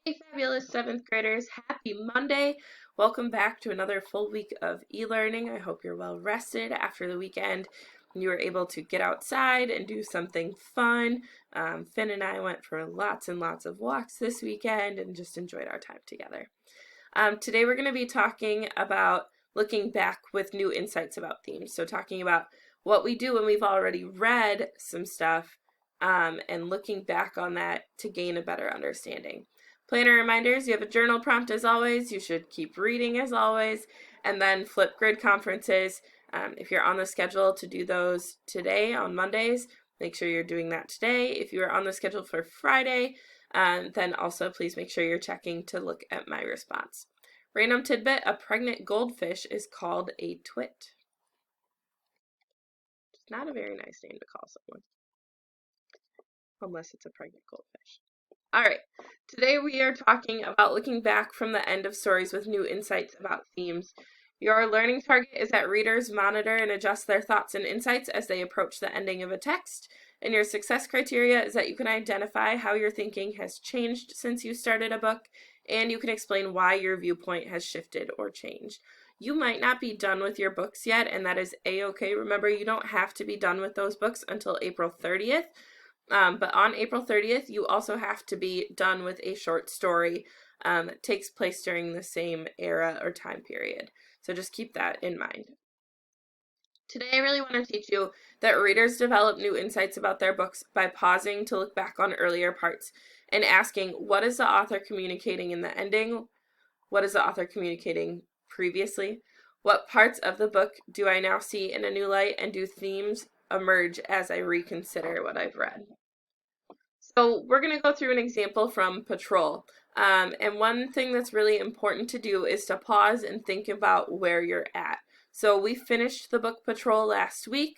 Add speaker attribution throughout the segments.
Speaker 1: Hey, fabulous seventh graders. Happy Monday. Welcome back to another full week of e-learning. I hope you're well rested after the weekend. You were able to get outside and do something fun. Finn and I went for lots and lots of walks this weekend and just enjoyed our time together. Today we're going to be talking about looking back with new insights about themes. So talking about what we do when we've already read some stuff and looking back on that to gain a better understanding. Planner reminders, you have a journal prompt as always. You should keep reading as always. And then Flipgrid conferences. If you're on the schedule to do those today on Mondays, make sure you're doing that today. If you are on the schedule for Friday, then also please make sure you're checking to look at my response. Random tidbit, a pregnant goldfish is called a twit. It's not a very nice name to call someone, unless it's a pregnant goldfish. All right, today we are talking about looking back from the end of stories with new insights about themes. Your learning target is that readers monitor and adjust their thoughts and insights as they approach the ending of a text. And your success criteria is that you can identify how your thinking has changed since you started a book, and you can explain why your viewpoint has shifted or changed. You might not be done with your books yet, and that is a-okay. Remember, you don't have to be done with those books until April 30th. But on April 30th, you also have to be done with a short story that takes place during the same era or time period. So just keep that in mind. Today, I really want to teach you that readers develop new insights about their books by pausing to look back on earlier parts and asking, what is the author communicating in the ending? What is the author communicating previously? What parts of the book do I now see in a new light, and do themes emerge as I reconsider what I've read? So we're going to go through an example from Patrol. And one thing that's really important to do is to pause and think about where you're at. So we finished the book Patrol last week,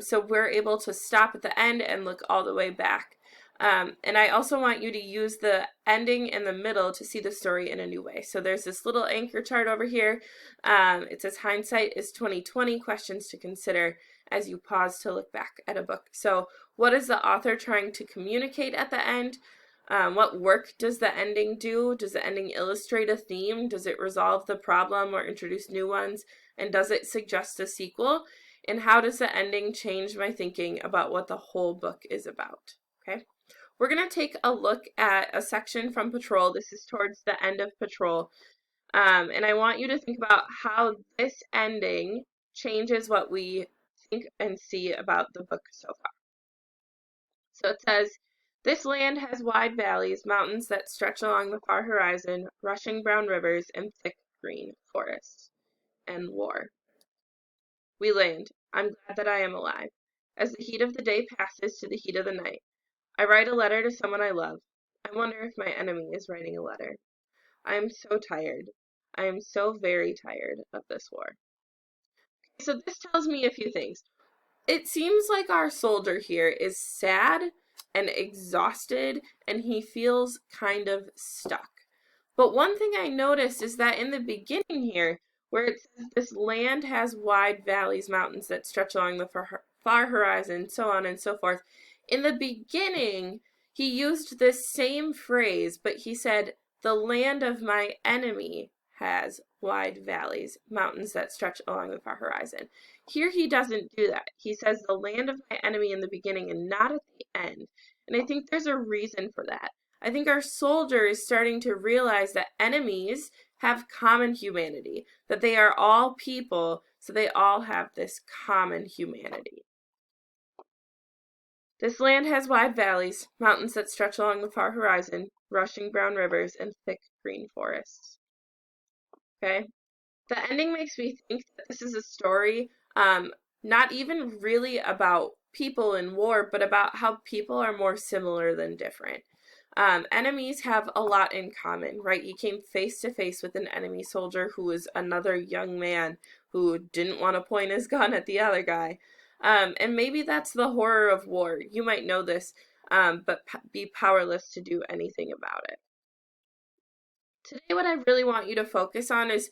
Speaker 1: so we're able to stop at the end and look all the way back. And I also want you to use the ending in the middle to see the story in a new way. So there's this little anchor chart over here. It says hindsight is 2020, questions to consider as you pause to look back at a book. So what is the author trying to communicate at the end? What work does the ending do? Does the ending illustrate a theme? Does it resolve the problem or introduce new ones? And does it suggest a sequel? And how does the ending change my thinking about what the whole book is about? Okay. We're going to take a look at a section from Patrol. This is towards the end of Patrol. And I want you to think about how this ending changes what we think and see about the book so far. So it says, this land has wide valleys, mountains that stretch along the far horizon, rushing brown rivers, and thick green forests. And war. We land. I'm glad that I am alive. As the heat of the day passes to the heat of the night, I write a letter to someone I love. I wonder if my enemy is writing a letter. I am so tired. I am so very tired of this war. So this tells me a few things. It seems like our soldier here is sad and exhausted, and he feels kind of stuck. But one thing I noticed is that in the beginning here, where it says this land has wide valleys, mountains that stretch along the far horizon, so on and so forth, in the beginning, he used this same phrase, but he said, the land of my enemy has wide valleys, mountains that stretch along the far horizon. Here he doesn't do that. He says the land of my enemy in the beginning and not at the end. And I think there's a reason for that. I think our soldier is starting to realize that enemies have common humanity, that they are all people, so they all have this common humanity. This land has wide valleys, mountains that stretch along the far horizon, rushing brown rivers, and thick green forests. Okay? The ending makes me think that this is a story not even really about people in war, but about how people are more similar than different. Enemies have a lot in common, right? He came face to face with an enemy soldier who was another young man who didn't want to point his gun at the other guy. And maybe that's the horror of war. You might know this, but be powerless to do anything about it. Today, what I really want you to focus on is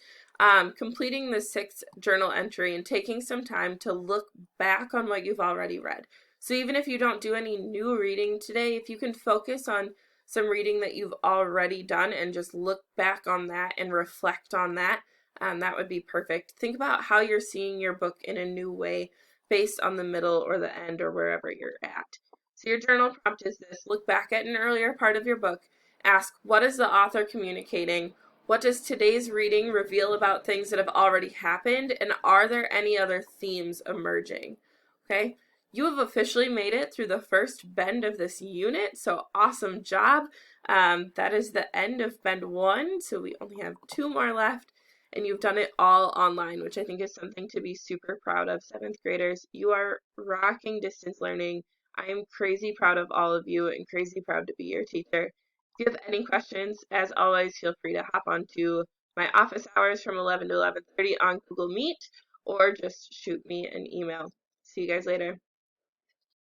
Speaker 1: completing the 6th journal entry and taking some time to look back on what you've already read. So even if you don't do any new reading today, if you can focus on some reading that you've already done and just look back on that and reflect on that. That would be perfect. Think about how you're seeing your book in a new way based on the middle or the end or wherever you're at. So your journal prompt is this: look back at an earlier part of your book, ask, what is the author communicating? What does today's reading reveal about things that have already happened? And are there any other themes emerging? Okay, you have officially made it through the first bend of this unit, so awesome job. That is the end of bend 1, so we only have 2 more left, and you've done it all online, which I think is something to be super proud of. 7th graders, you are rocking distance learning. I am crazy proud of all of you and crazy proud to be your teacher. If you have any questions, as always, feel free to hop onto my office hours from 11 to 11:30 on Google Meet, or just shoot me an email. See you guys later.